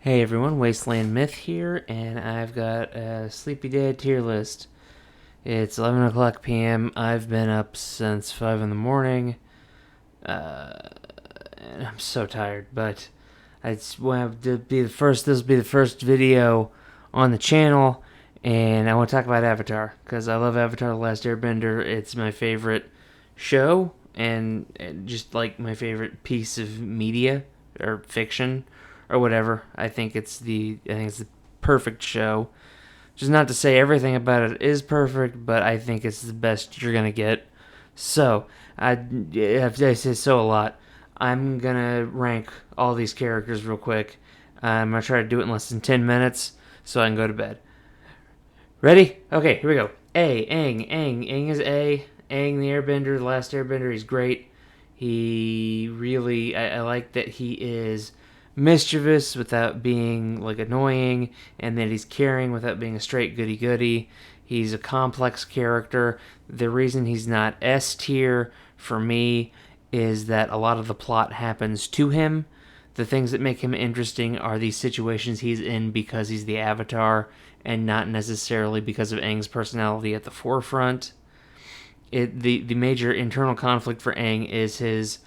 Hey everyone, Wasteland Myth here, and I've got a Sleepy Dad tier list. It's 11 o'clock p.m. I've been up since 5 in the morning, and I'm so tired, but I just want to be the first. This will be the first video on the channel, and I want to talk about Avatar, because I love Avatar The Last Airbender. It's my favorite show, and just like my favorite piece of media, or fiction, or whatever. I think it's the perfect show. Just not to say everything about it is perfect, but I think it's the best you're gonna get. So I say so a lot. I'm gonna rank all these characters real quick. I'm gonna try to do it in less than 10 minutes so I can go to bed. Ready? Okay, here we go. A. Aang. Aang is A. Aang the Airbender, the last Airbender. He's great. He really, I like that he is mischievous without being like annoying, and that he's caring without being a straight goody goody. He's a complex character. The reason he's not S tier for me is that a lot of the plot happens to him. The things that make him interesting are these situations he's in because he's the Avatar, and not necessarily because of Aang's personality at the forefront. The major internal conflict for Aang is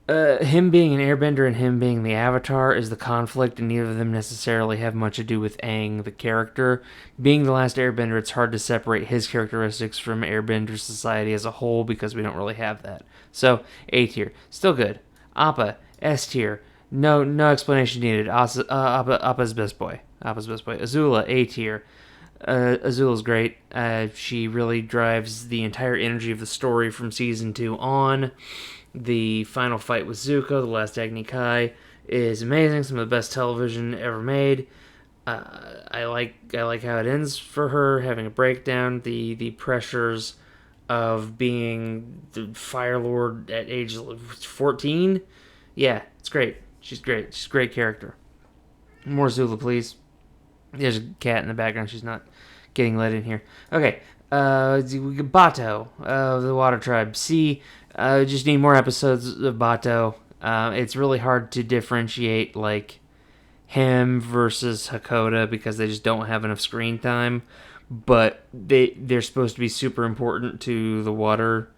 him being an airbender and him being the Avatar is the conflict, and neither of them necessarily have much to do with Aang, the character. Being the last airbender, it's hard to separate his characteristics from airbender society as a whole because we don't really have that. So, A tier. Still good. Appa, S tier. No explanation needed. Appa's best boy. Azula, A tier. Azula's great. She really drives the entire energy of the story from season 2 on. The final fight with Zuko, the last Agni Kai, is amazing. Some of the best television ever made. I like how it ends for her, having a breakdown. The pressures of being the Fire Lord at age 14. Yeah, it's great. She's great. She's a great character. More Zula, please. There's a cat in the background. She's not getting let in here. Okay. Bato, the Water Tribe. C. Just need more episodes of Bato. It's really hard to differentiate like him versus Hakoda because they just don't have enough screen time. But they're supposed to be super important to the water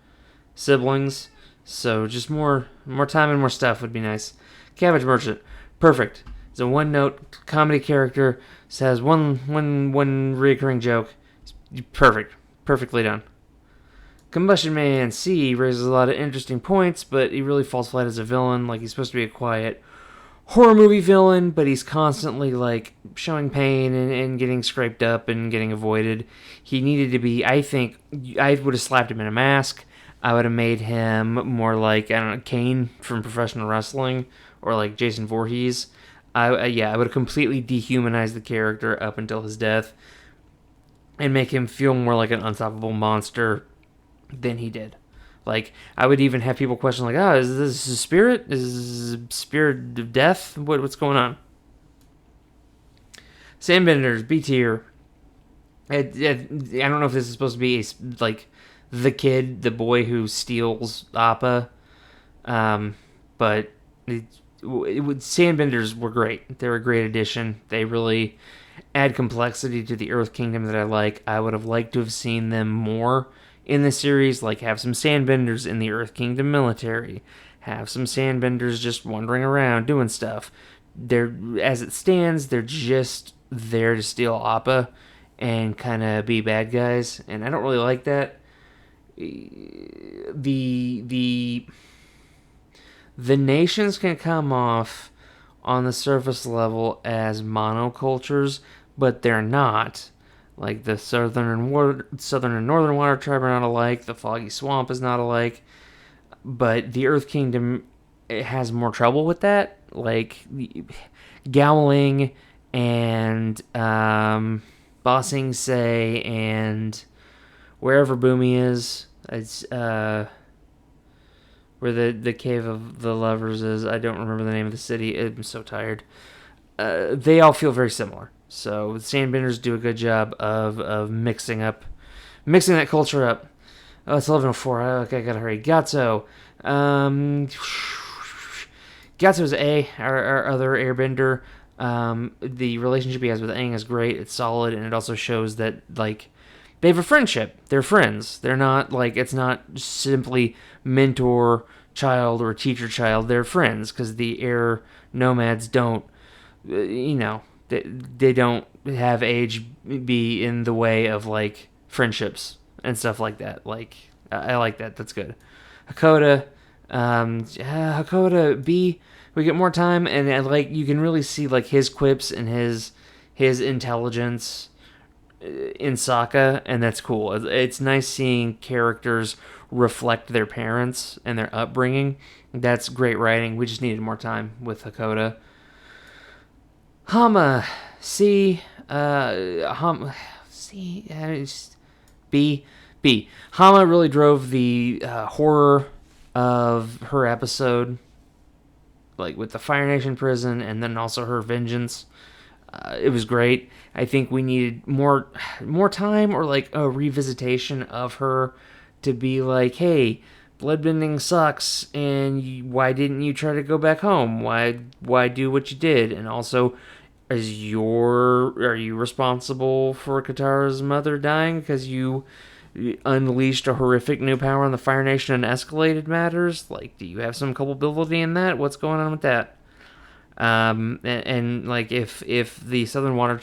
siblings. So just more time and more stuff would be nice. Cabbage Merchant, perfect. He's a one-note comedy character. Has one recurring joke. Perfectly done. Combustion Man C raises a lot of interesting points, but he really falls flat as a villain. Like, he's supposed to be a quiet horror movie villain, but he's constantly like showing pain and getting scraped up and getting avoided. He needed to be, I think, I would have slapped him in a mask. I would have made him more like, I don't know, Kane from professional wrestling, or like Jason Voorhees. I would have completely dehumanized the character up until his death and make him feel more like an unstoppable monster than he did. Like, I would even have people question, like, oh, is this a spirit? Is this a spirit of death? What's going on? Sandbenders, B tier. I don't know if this is supposed to be like the kid, the boy who steals Appa, but Sandbenders were great. They're a great addition. They really add complexity to the Earth Kingdom that I like. I would have liked to have seen them more in the series, like have some Sandbenders in the Earth Kingdom military, have some Sandbenders just wandering around doing stuff. As it stands, they're just there to steal Appa and kind of be bad guys, and I don't really like that. The nations can come off on the surface level as monocultures, but they're not. Like, the southern and northern water tribe are not alike. The foggy swamp is not alike. But the Earth Kingdom, it has more trouble with that. Like, Gowling and Bossing Say and wherever Boomy is, it's where the Cave of the Lovers is. I don't remember the name of the city. I'm so tired. They all feel very similar. So Sandbenders do a good job of mixing that culture up. Oh, it's 11:04. Okay, I gotta hurry. Gatso. Gyatso's A, our other Airbender. The relationship he has with Aang is great. It's solid, and it also shows that like they have a friendship. They're friends. They're not like it's not simply mentor child or teacher child. They're friends because the air nomads don't, they don't have age be in the way of like friendships and stuff like that. Like I like that. That's good. Hakoda, Hakoda B. We get more time, and like you can really see like his quips and his intelligence in Sokka, and that's cool. It's nice seeing characters reflect their parents and their upbringing. That's great writing. We just needed more time with Hakoda. Hama C, C, B. B. Hama really drove the horror of her episode, like with the Fire Nation prison, and then also her vengeance. It was great. I think we needed more time or like a revisitation of her to be like, hey, bloodbending sucks, and why didn't you try to go back home? Why do what you did? And also, are you responsible for Katara's mother dying because you unleashed a horrific new power on the Fire Nation and escalated matters? Like, do you have some culpability in that? What's going on with that? And like if the Southern Water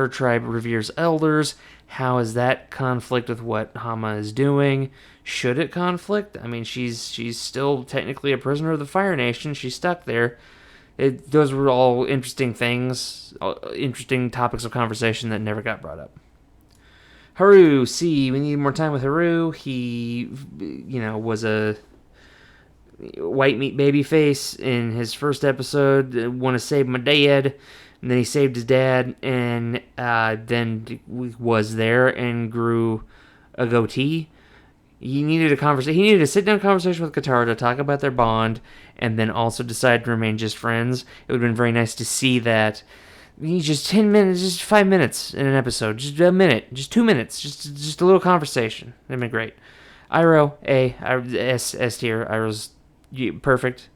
Tribe reveres elders, how is that conflict with what Hama is doing? Should it conflict? I mean, she's still technically a prisoner of the Fire Nation. She's stuck there. Those were all interesting things, interesting topics of conversation that never got brought up. Haru, C. We need more time with Haru. He, was a white meat baby face in his first episode. Want to save my dad, and then he saved his dad, and then was there and grew a goatee. He needed a conversation. He needed a sit-down conversation with Katara to talk about their bond, and then also decide to remain just friends. It would have been very nice to see that. Just 10 minutes, just 5 minutes in an episode, just a minute, just 2 minutes, just a little conversation. That'd been great. Iroh, A, S tier. Iroh's perfect.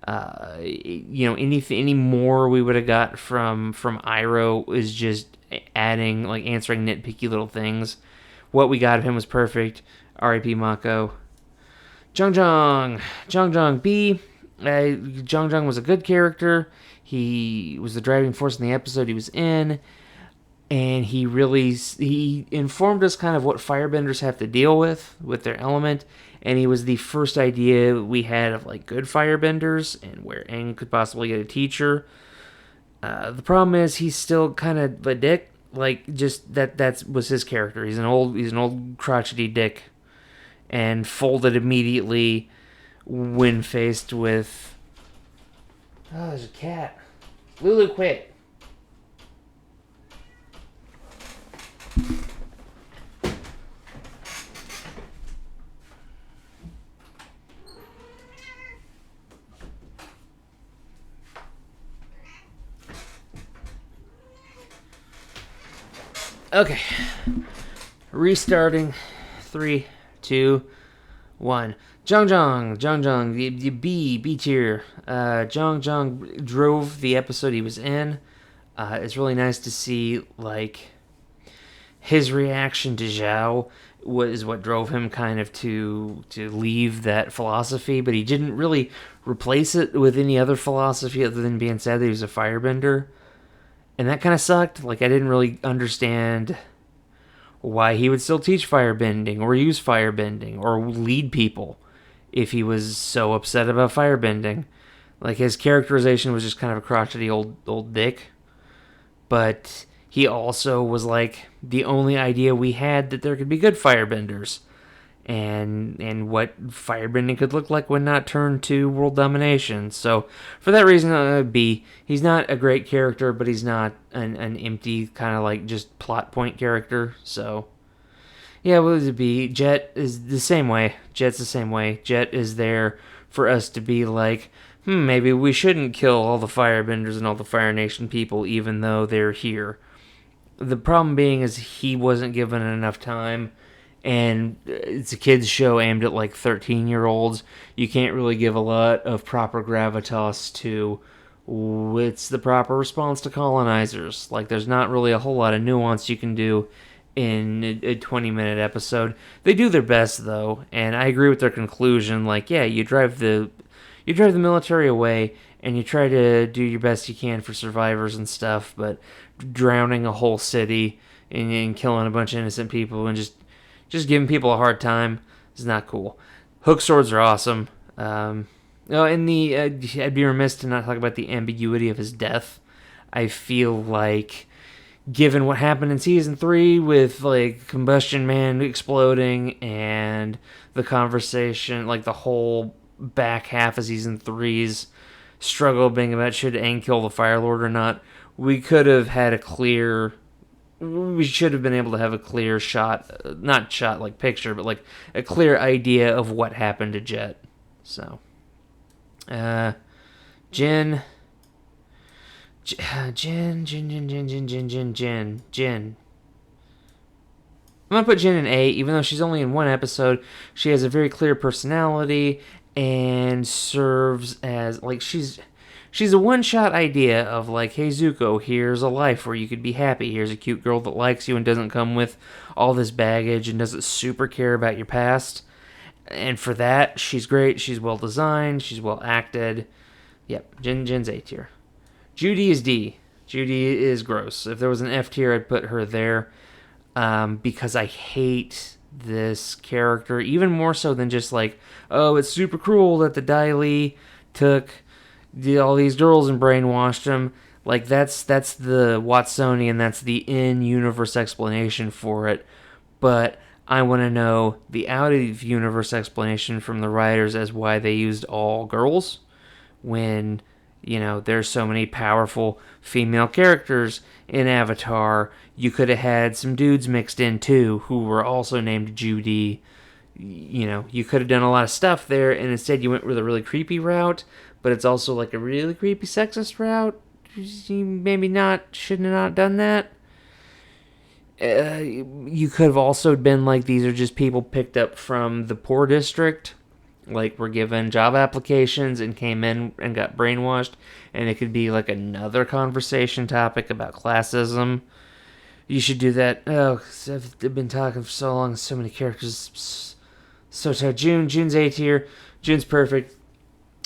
Any more we would have got from Iroh is just adding, like, answering nitpicky little things. What we got of him was perfect. R.I.P. Mako. Zhang B. Zhang was a good character. He was the driving force in the episode he was in, and he informed us kind of what firebenders have to deal with their element, and he was the first idea we had of like good firebenders and where Aang could possibly get a teacher. The problem is he's still kind of a dick. Like, just that was his character. He's an old crotchety dick, and folded immediately when faced with. Oh, there's a cat. Lulu, quit. Okay. Restarting. 3, 2, 1. Zhang, the B tier. Zhang drove the episode he was in. It's really nice to see, like, his reaction to Zhao was what drove him kind of to leave that philosophy, but he didn't really replace it with any other philosophy other than being sad that he was a firebender. And that kind of sucked. Like, I didn't really understand why he would still teach firebending or use firebending or lead people if he was so upset about firebending. Like, his characterization was just kind of a crotchety old dick. But he also was like the only idea we had that there could be good firebenders. And what firebending could look like when not turned to world domination. So, for that reason, B. He's not a great character, but he's not an empty, kind of like just plot point character. So, yeah, what would it be? Jet is the same way. Jet's the same way. Jet is there for us to be like, maybe we shouldn't kill all the firebenders and all the Fire Nation people, even though they're here. The problem being is he wasn't given enough time. and it's a kids show aimed at like 13-year-olds. You can't really give a lot of proper gravitas to what's the proper response to colonizers. Like, there's not really a whole lot of nuance you can do in a 20-minute episode. They do their best though, and I agree with their conclusion. Like, yeah, you drive the military away and you try to do your best you can for survivors and stuff, but drowning a whole city and killing a bunch of innocent people and just giving people a hard time is not cool. Hook swords are awesome. And I'd be remiss to not talk about the ambiguity of his death. I feel like, given what happened in season 3 with like Combustion Man exploding and the conversation, like the whole back half of season 3's struggle being about should Aang kill the Fire Lord or not, we should have been able to have a clear shot, not shot like picture, but like a clear idea of what happened to Jet. So, Jin. I'm gonna put Jin in A, even though she's only in one episode. She has a very clear personality and serves as like she's a one-shot idea of like, hey Zuko, here's a life where you could be happy. Here's a cute girl that likes you and doesn't come with all this baggage and doesn't super care about your past. And for that, she's great. She's well designed. She's well acted. Yep, Jin's A tier. Judy is D. Judy is gross. If there was an F tier, I'd put her there, because I hate this character even more so than just like, oh, it's super cruel that the Dai Li took all these girls and brainwashed them. Like, that's the Watsonian, that's the in-universe explanation for it. But I want to know the out-of-universe explanation from the writers as why they used all girls when, you know, there's so many powerful female characters in Avatar. You could have had some dudes mixed in too who were also named Judy. You know, you could have done a lot of stuff there, and instead you went with a really creepy route, but it's also like a really creepy sexist route. You maybe shouldn't have not done that. You could have also been like, these are just people picked up from the poor district, like were given job applications and came in and got brainwashed, and it could be like another conversation topic about classism. You should do that. Oh, I've been talking for so long, so many characters. So tired. June's A tier. June's perfect.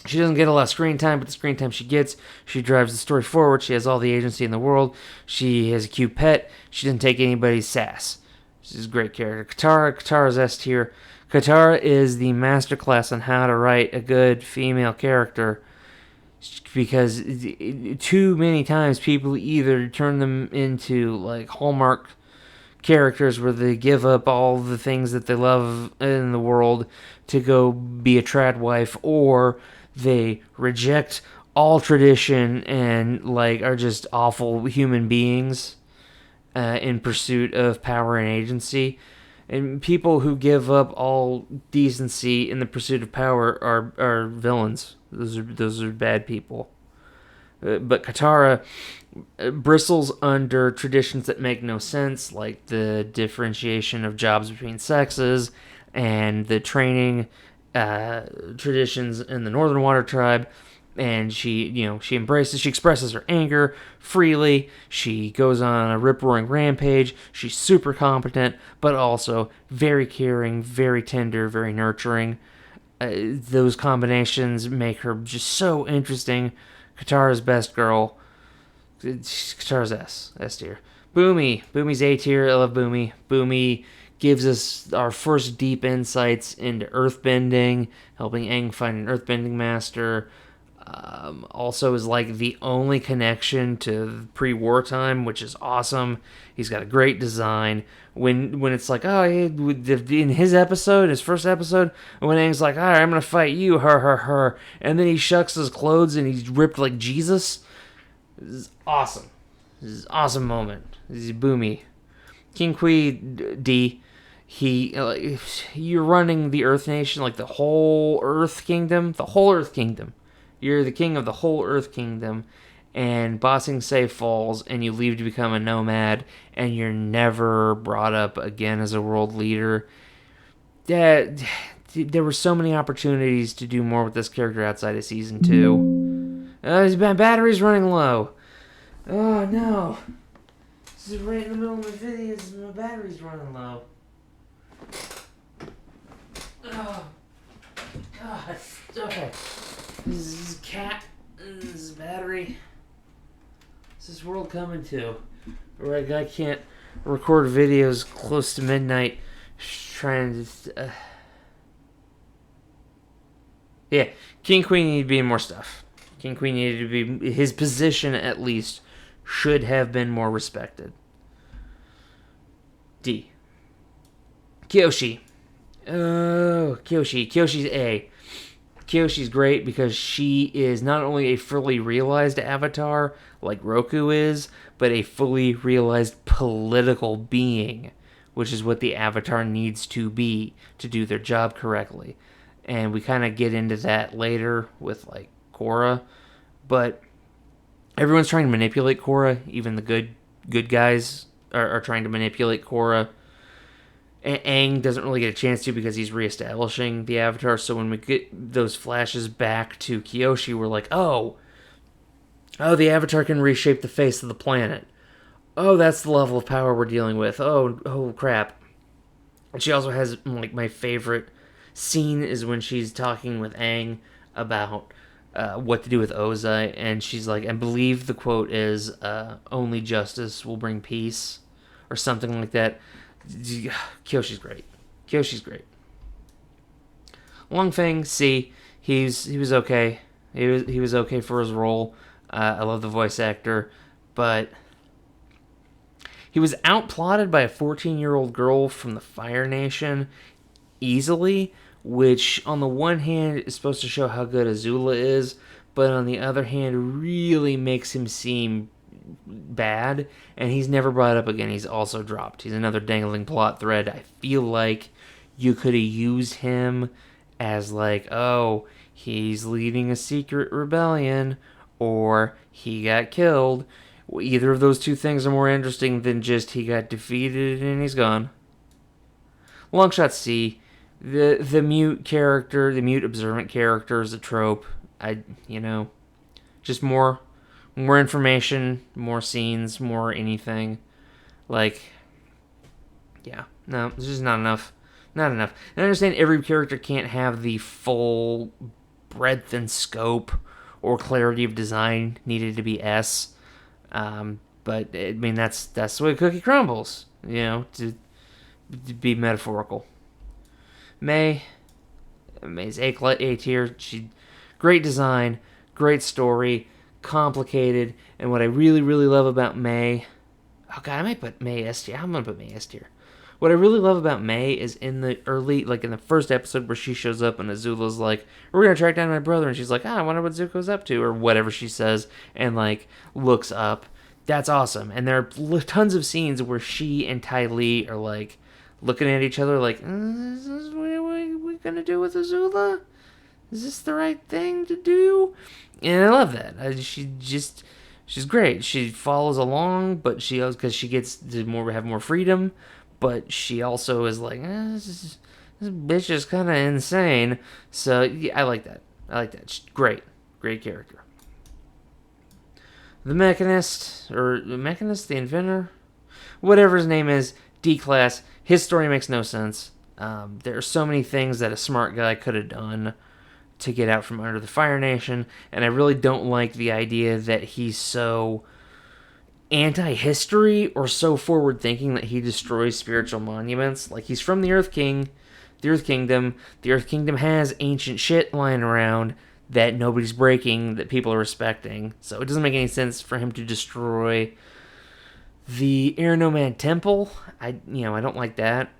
She doesn't get a lot of screen time, but the screen time she gets, she drives the story forward. She has all the agency in the world. She has a cute pet. She doesn't take anybody's sass. She's a great character. Katara's S tier. Katara is the masterclass on how to write a good female character, because too many times people either turn them into like Hallmark characters where they give up all the things that they love in the world to go be a trad wife, or they reject all tradition and like are just awful human beings in pursuit of power and agency. And people who give up all decency in the pursuit of power are villains. Those are bad people. But Katara bristles under traditions that make no sense, like the differentiation of jobs between sexes and the training traditions in the Northern Water Tribe. And she expresses her anger freely. She goes on a rip-roaring rampage. She's super competent, but also very caring, very tender, very nurturing. Those combinations make her just so interesting. Katara's best girl. Katara's S tier. Boomy's A tier. I love Boomy. Boomy gives us our first deep insights into earthbending, helping Aang find an earthbending master. Also is like the only connection to pre-war time, which is awesome. He's got a great design. When it's like, oh, in his first episode, when Aang's like, all right, I'm gonna fight you, her, and then he shucks his clothes and he's ripped like Jesus. This is awesome. This is an awesome moment. This is Boomy. King Kui D. You're running the Earth Nation, like the whole Earth Kingdom. You're the king of the whole Earth Kingdom, and Bossing Say falls, and you leave to become a nomad, and you're never brought up again as a world leader. There were so many opportunities to do more with this character outside of season 2. My battery's running low. Oh no. This is right in the middle of my video. My battery's running low. Oh. God. Okay. This is cat. This is battery. What's this world coming to? Where a guy can't record videos close to midnight trying to... Yeah, King Queen needed to be in more stuff. King Queen needed to be... His position, at least, should have been more respected. D. Kyoshi. Oh, Kyoshi. Kyoshi's A. Kyoshi's great because she is not only a fully realized avatar, like Roku is, but a fully realized political being, which is what the avatar needs to be to do their job correctly. And we kind of get into that later with, like, Korra. But everyone's trying to manipulate Korra. Even the good guys are trying to manipulate Korra. Aang doesn't really get a chance to because he's reestablishing the Avatar. So when we get those flashes back to Kyoshi, we're like, oh, the Avatar can reshape the face of the planet. Oh, that's the level of power we're dealing with. Oh, crap. And she also has, like, my favorite scene is when she's talking with Aang about what to do with Ozai, and she's like, I believe the quote is, only justice will bring peace, or something like that. Kyoshi's great. Long Feng, C. He was okay. He was okay for his role. I love the voice actor, but he was outplotted by a 14-year-old girl from the Fire Nation easily, which on the one hand is supposed to show how good Azula is, but on the other hand really makes him seem bad, and he's never brought up again. He's also dropped. He's another dangling plot thread. I feel like you could have used him as like, oh, he's leading a secret rebellion, or he got killed. Either of those two things are more interesting than just he got defeated and he's gone. Longshot C. The mute character, the mute observant character is a trope. Just more information, more scenes, more anything. Like, yeah, no, it's just not enough. Not enough. And I understand every character can't have the full breadth and scope or clarity of design needed to be S. But I mean, that's the way cookie crumbles. To be metaphorical. May's A tier. She great design, great story, complicated, and what I really, really love about May... Oh god, I might put May S tier. I'm gonna put May S tier. What I really love about May is in the early, like in the first episode where she shows up and Azula's like, we're gonna track down my brother, and she's like, I wonder what Zuko's up to, or whatever she says, and like looks up. That's awesome. And there are tons of scenes where she and Ty Lee are like looking at each other like, is this what we gonna do with Azula? Is this the right thing to do? And I love that. She's great. She follows along, but because she gets to have more freedom, but she also is like, this bitch is kind of insane. So yeah, I like that. She's great character. The Mechanist, the Inventor, whatever his name is, D-Class, his story makes no sense. There are so many things that a smart guy could have done to get out from under the Fire Nation, and I really don't like the idea that he's so anti-history or so forward-thinking that he destroys spiritual monuments. Like, he's from the Earth Kingdom. The Earth Kingdom has ancient shit lying around that nobody's breaking, that people are respecting. So it doesn't make any sense for him to destroy the Air Nomad Temple. I don't like that.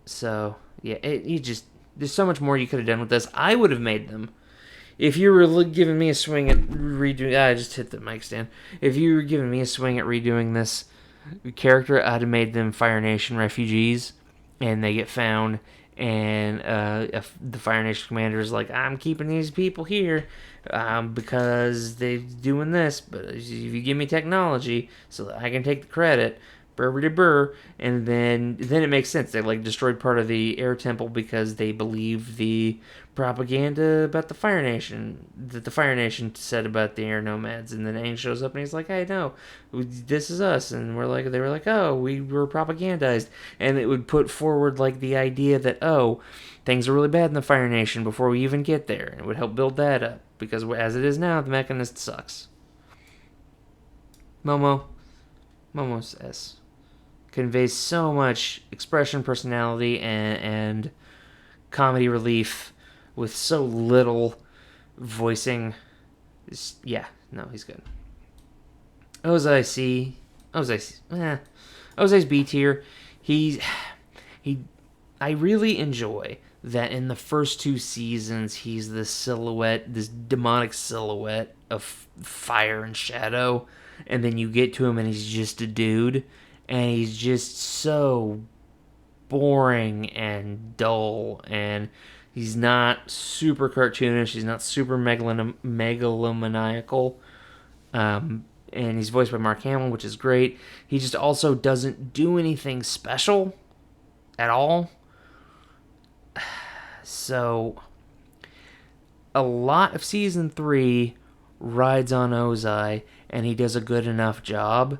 So, yeah, there's so much more you could have done with this. I would have made them. If you were giving me a swing at redoing... I just hit the mic stand. If you were giving me a swing at redoing this character, I'd have made them Fire Nation refugees, and they get found, and the Fire Nation commander is like, I'm keeping these people here because they're doing this, but if you give me technology so that I can take the credit, burr, and then it makes sense. They like destroyed part of the air temple because they believe the propaganda about the Fire Nation that the Fire Nation said about the air nomads, and then Aang shows up and he's like, "Hey, no, this is us," and they were like, "Oh, we were propagandized," and it would put forward like the idea that things are really bad in the Fire Nation before we even get there, and it would help build that up because as it is now, the Mechanist sucks. Momo's S conveys so much expression, personality, and comedy relief with so little voicing. Yeah, no, he's good. Ozai's B tier. He, I really enjoy that in the first 2 seasons he's this silhouette, this demonic silhouette of fire and shadow, and then you get to him and he's just a dude, and he's just so boring and dull, and he's not super cartoonish, he's not super megalomaniacal, and he's voiced by Mark Hamill, which is great. He just also doesn't do anything special at all. So a lot of season 3 rides on Ozai, and he does a good enough job.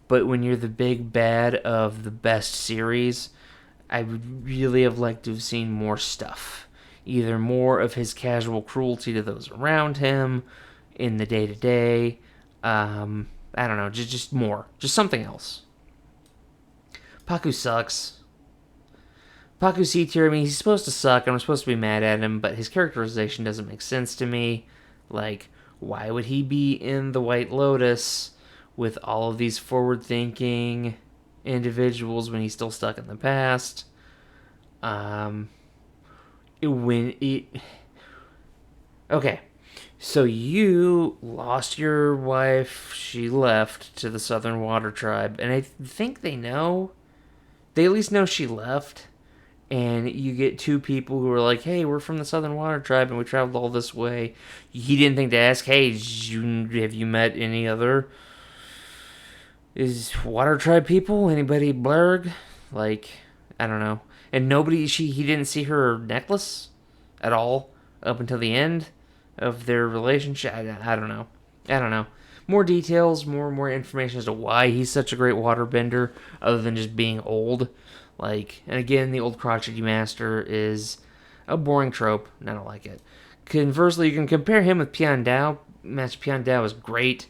But when you're the big bad of the best series, I would really have liked to have seen more stuff. Either more of his casual cruelty to those around him in the day-to-day. I don't know, just more. Just something else. Paku sucks. Paku's C tier, I mean, he's supposed to suck, and I'm supposed to be mad at him, but his characterization doesn't make sense to me. Like, why would he be in the White Lotus with all of these forward-thinking individuals when he's still stuck in the past? Okay, so you lost your wife, she left to the Southern Water Tribe, and I think they know. They at least know she left. And you get 2 people who are like, hey, we're from the Southern Water Tribe and we traveled all this way. He didn't think to ask, hey, have you met any other Water Tribe people? Anybody blurg? Like, I don't know. And he didn't see her necklace at all up until the end of their relationship. I don't know. More details, more information as to why he's such a great waterbender other than just being old. Like, and again, the old crotchety master is a boring trope, and I don't like it. Conversely, you can compare him with Pian Dao. Master Pian Dao is great,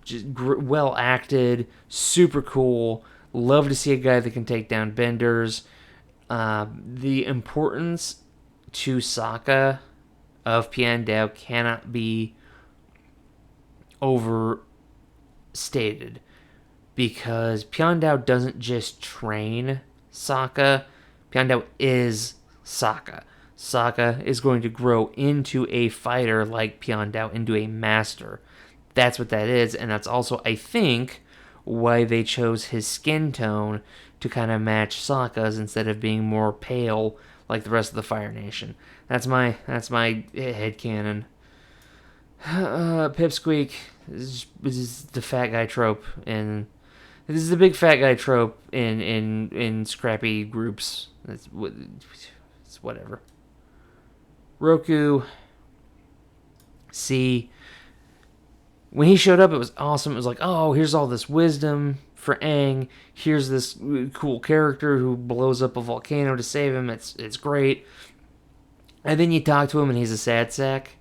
just well acted, super cool. Love to see a guy that can take down benders. The importance to Sokka of Pian Dao cannot be overstated, because Pian Dao doesn't just train Sokka. Pian Dao is Sokka. Sokka is going to grow into a fighter like Pian Dao, into a master. That's what that is, and that's also, I think, why they chose his skin tone to kind of match Sokka's instead of being more pale like the rest of the Fire Nation. That's my headcanon. Pipsqueak is the fat guy trope, and this is the big fat guy trope in scrappy groups. It's whatever. Roku, C. When he showed up, it was awesome. It was like, oh, here's all this wisdom for Aang. Here's this cool character who blows up a volcano to save him. It's great. And then you talk to him, and he's a sad sack.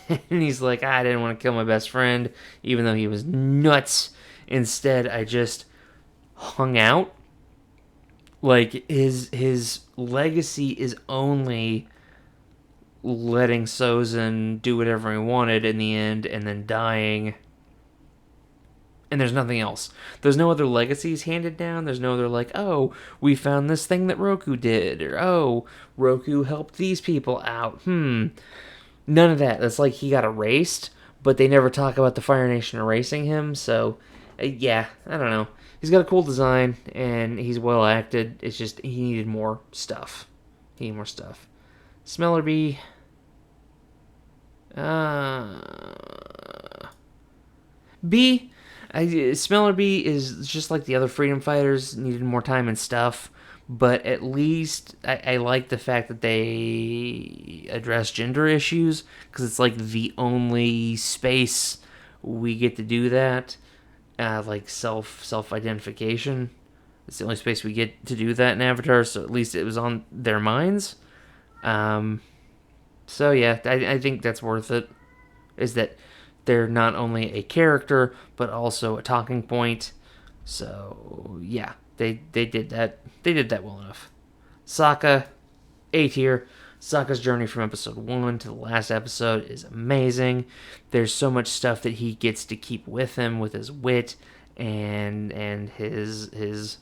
And he's like, I didn't want to kill my best friend, even though he was nuts. Instead, I just hung out. Like, his legacy is only letting Sozin do whatever he wanted in the end, and then dying. And there's nothing else. There's no other legacies handed down. There's no other, like, oh, we found this thing that Roku did. Or, oh, Roku helped these people out. None of that. That's like he got erased, but they never talk about the Fire Nation erasing him, so... yeah, I don't know. He's got a cool design, and he's well acted. It's just, he needed more stuff. He need more stuff. Smellerbee. B. Smellerbee is just like the other freedom fighters, needed more time and stuff, but at least I like the fact that they address gender issues, because it's like the only space we get to do that, like self-identification. It's the only space we get to do that in Avatar, so at least it was on their minds. So yeah, I think that's worth it, is that they're not only a character, but also a talking point. So, yeah, they did that. They did that well enough. Sokka, A tier. Sokka's journey from episode 1 to the last episode is amazing. There's so much stuff that he gets to keep with him, with his wit and his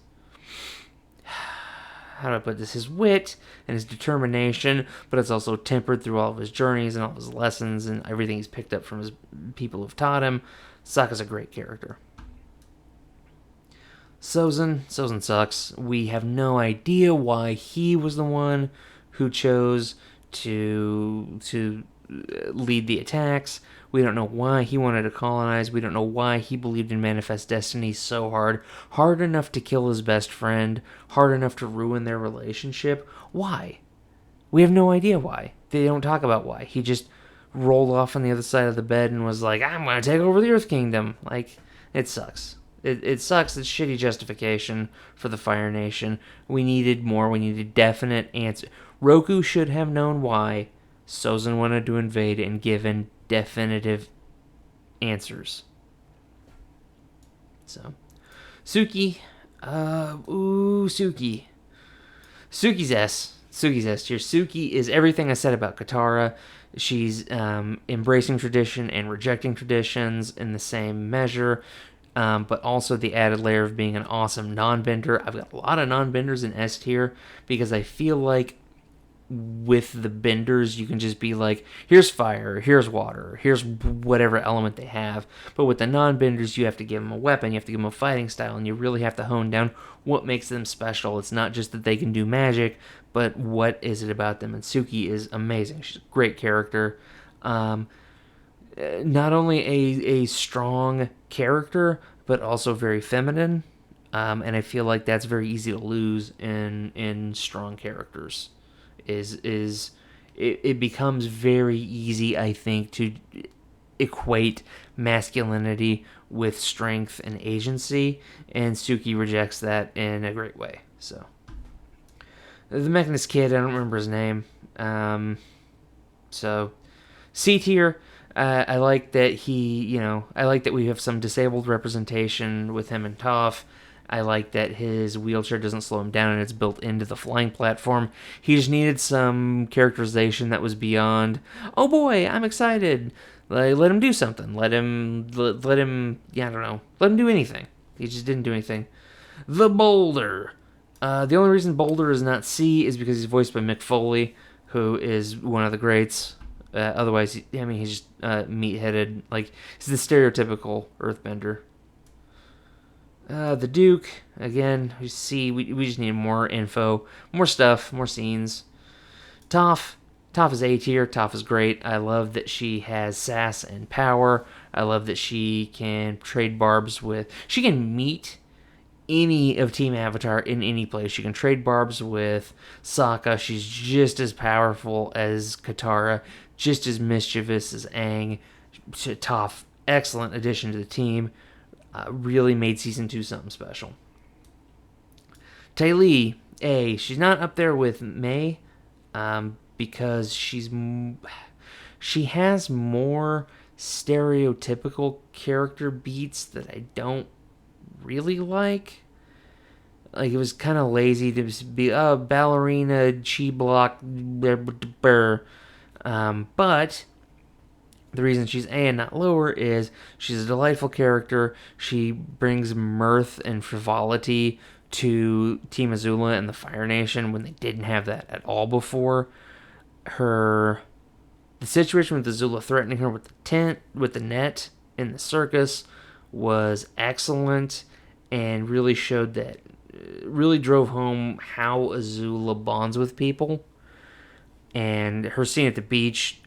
how do I put this? His wit and his determination, but it's also tempered through all of his journeys and all of his lessons and everything he's picked up from his people who've taught him. Sokka's a great character. Sozin sucks. We have no idea why he was the one who chose to lead the attacks. We don't know why he wanted to colonize. We don't know why he believed in Manifest Destiny so hard. Hard enough to kill his best friend. Hard enough to ruin their relationship. Why? We have no idea why. They don't talk about why. He just rolled off on the other side of the bed and was like, I'm going to take over the Earth Kingdom. Like, it sucks. It sucks. It's shitty justification for the Fire Nation. We needed more. We needed definite answer. Roku should have known why Sozin wanted to invade and given definitive answers. So, Suki. Suki. Suki's S. Suki's S tier. Suki is everything I said about Katara. She's embracing tradition and rejecting traditions in the same measure. But also the added layer of being an awesome non-bender. I've got a lot of non-benders in S tier because I feel like with the benders you can just be like, here's fire, here's water, here's whatever element they have. But with the non-benders, you have to give them a weapon, you have to give them a fighting style, and you really have to hone down what makes them special. It's not just that they can do magic, but what is it about them? And Suki is amazing. She's a great character. Not only a strong character, but also very feminine. And I feel like that's very easy to lose in strong characters. It becomes very easy, I think, to equate masculinity with strength and agency, and Suki rejects that in a great way. So, the Mechanist kid, I don't remember his name. So, C tier. I like that I like that we have some disabled representation with him and Toph. I like that his wheelchair doesn't slow him down and it's built into the flying platform. He just needed some characterization that was beyond, oh boy, I'm excited. Like, let him do something. Let him, yeah, I don't know. Let him do anything. He just didn't do anything. The Boulder. The only reason Boulder is not C is because he's voiced by Mick Foley, who is one of the greats. Otherwise, he's just meat-headed. Like, he's the stereotypical Earthbender. The Duke, again, we just need more info, more stuff, more scenes. Toph is A tier. Toph is great. I love that she has sass and power. I love that she can trade barbs with... She can meet any of Team Avatar in any place. She can trade barbs with Sokka. She's just as powerful as Katara, just as mischievous as Aang. Toph, excellent addition to the team. Really made Season 2 something special. Ty Lee, A. She's not up there with May because she has more stereotypical character beats that I don't really like. Like, it was kind of lazy to be, ballerina, chi block, but the reason she's A and not lower is she's a delightful character. She brings mirth and frivolity to Team Azula and the Fire Nation when they didn't have that at all before. The situation with Azula threatening her with the tent, with the net in the circus was excellent and really drove home how Azula bonds with people. And her scene at the beach,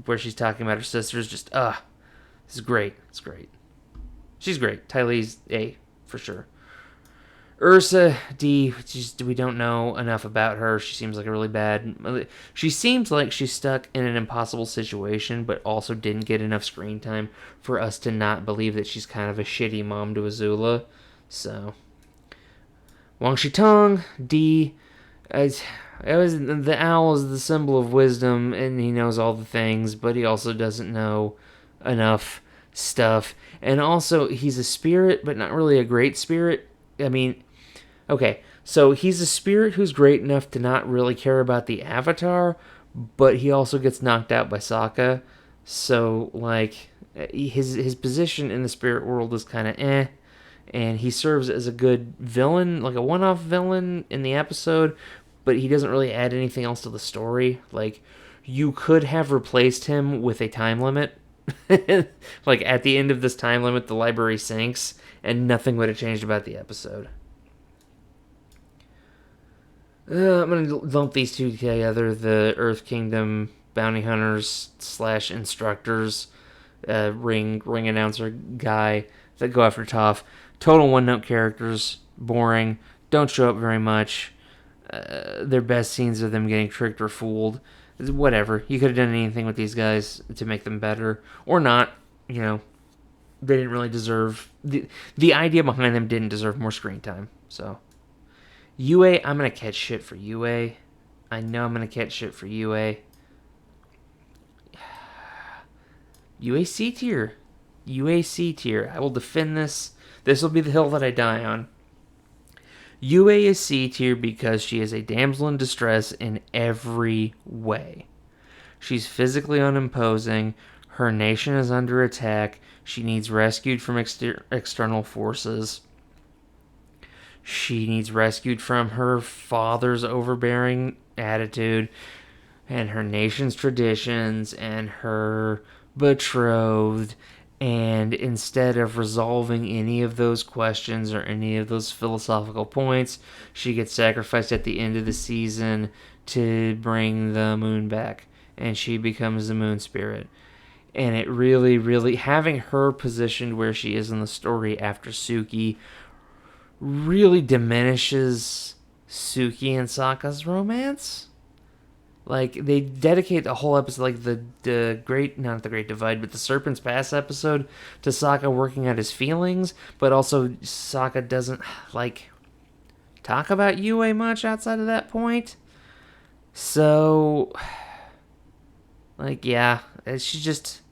where she's talking about her sisters, just, this is great. It's great. She's great. Tylee's A, for sure. Ursa, D, we don't know enough about her. She seems like a really bad... She seems like she's stuck in an impossible situation, but also didn't get enough screen time for us to not believe that she's kind of a shitty mom to Azula. So... Wang Shitong, D... the owl is the symbol of wisdom, and he knows all the things, but he also doesn't know enough stuff. And also, he's a spirit, but not really a great spirit. I mean... Okay, so he's a spirit who's great enough to not really care about the Avatar, but he also gets knocked out by Sokka. So, like, his position in the spirit world is kind of and he serves as a good villain, like a one-off villain in the episode, but he doesn't really add anything else to the story. Like, you could have replaced him with a time limit. Like, at the end of this time limit, the library sinks, and nothing would have changed about the episode. I'm going to lump these two together. The Earth Kingdom bounty hunters / instructors, ring announcer guy that go after Toph. Total one-note characters. Boring. Don't show up very much. Their best scenes are them getting tricked or fooled. Whatever. You could have done anything with these guys to make them better. Or not. You know, they didn't really deserve... The idea behind them didn't deserve more screen time. So... UA, I'm going to catch shit for UA. I know I'm going to catch shit for UA. UA C tier. UA C tier. I will defend this. This will be the hill that I die on. UA is C tier because she is a damsel in distress in every way. She's physically unimposing. Her nation is under attack. She needs rescued from external forces. She needs rescued from her father's overbearing attitude and her nation's traditions and her betrothed. And instead of resolving any of those questions or any of those philosophical points, she gets sacrificed at the end of the season to bring the moon back. And she becomes the moon spirit. And it really, really... Having her positioned where she is in the story after Suki... really diminishes Suki and Sokka's romance. Like, they dedicate the whole episode, like the great, not the Great Divide, but the Serpent's Pass episode to Sokka working out his feelings, but also Sokka doesn't, like, talk about Yue much outside of that point. So, like, yeah, she's just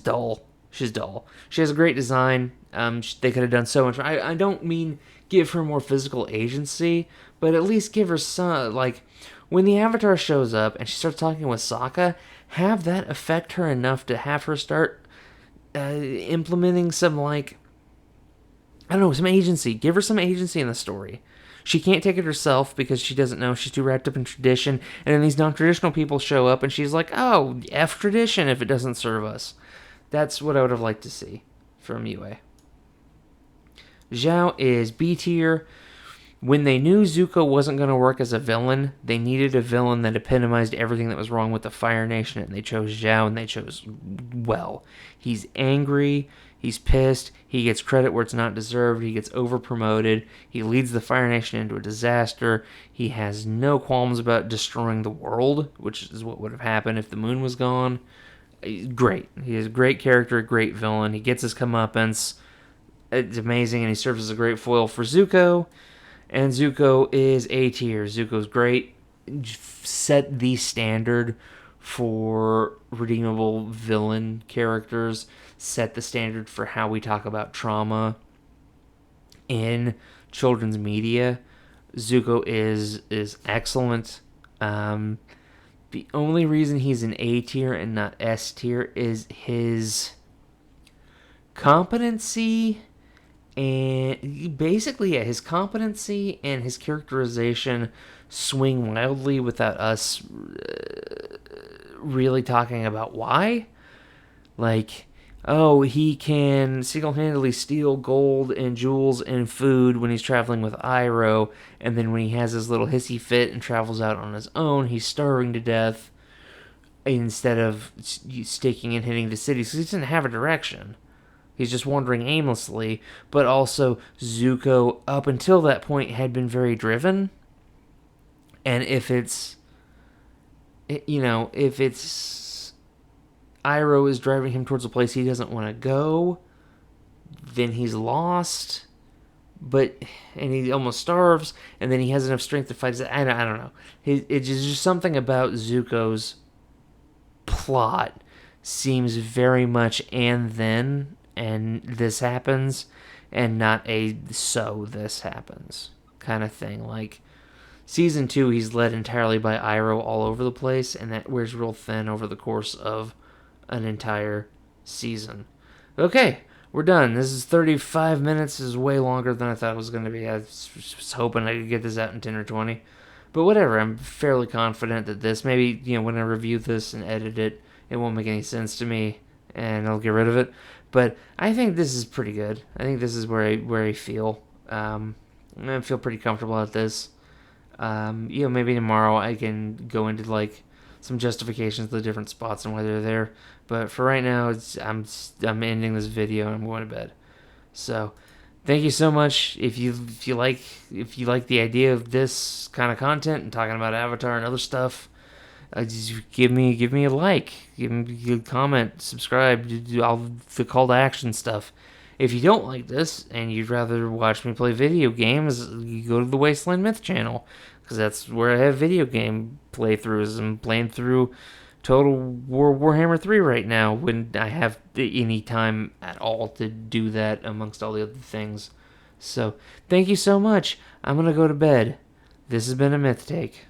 dull. She's dull. She has a great design. They could have done so much. I don't mean give her more physical agency, but at least give her some, like, when the Avatar shows up and she starts talking with Sokka, have that affect her enough to have her start implementing some, like, I don't know, some agency. Give her some agency in the story. She can't take it herself because she doesn't know. She's too wrapped up in tradition. And then these non-traditional people show up and she's like, oh, F tradition if it doesn't serve us. That's what I would have liked to see from Yue. Zhao is B tier. When they knew Zuko wasn't going to work as a villain, they needed a villain that epitomized everything that was wrong with the Fire Nation, and they chose Zhao, and they chose well. He's angry, he's pissed, he gets credit where it's not deserved, he gets over-promoted, he leads the Fire Nation into a disaster, he has no qualms about destroying the world, which is what would have happened if the moon was gone. Great. He is a great character, a great villain. He gets his comeuppance. It's amazing, and he serves as a great foil for Zuko. And Zuko is A tier. Zuko's great. Set the standard for redeemable villain characters. Set the standard for how we talk about trauma in children's media. Zuko is excellent. The only reason he's an A tier and not S tier is his competency and basically, yeah, his competency and his characterization swing wildly without us really talking about why. Like, oh, he can single-handedly steal gold and jewels and food when he's traveling with Iroh, and then when he has his little hissy fit and travels out on his own, he's starving to death instead of sticking and hitting the cities because he doesn't have a direction. He's just wandering aimlessly, but also Zuko, up until that point, had been very driven. And if it's Iroh is driving him towards a place he doesn't want to go, then he's lost. And he almost starves, and then he has enough strength to fight. I don't know. It's just something about Zuko's plot seems very much and then and this happens, and not a so this happens kind of thing. Like season 2, he's led entirely by Iroh all over the place, and that wears real thin over the course of an entire season. Okay, we're done. This is 35 minutes. This is way longer than I thought it was going to be. I was hoping I could get this out in 10 or 20. But whatever, I'm fairly confident that this, maybe, when I review this and edit it, it won't make any sense to me, and I'll get rid of it. But I think this is pretty good. I think this is where I feel. I feel pretty comfortable at this. Maybe tomorrow I can go into like some justifications of the different spots and why they're there. But for right now, I'm ending this video and I'm going to bed. So, thank you so much. If you like the idea of this kind of content and talking about Avatar and other stuff, just give me a like, give me a comment, subscribe, do all the call to action stuff. If you don't like this and you'd rather watch me play video games, you go to the Wasteland Myth channel, because that's where I have video game playthroughs. I'm playing through Total Warhammer 3 right now when I have any time at all to do that amongst all the other things. So, thank you so much. I'm going to go to bed. This has been a Myth Take.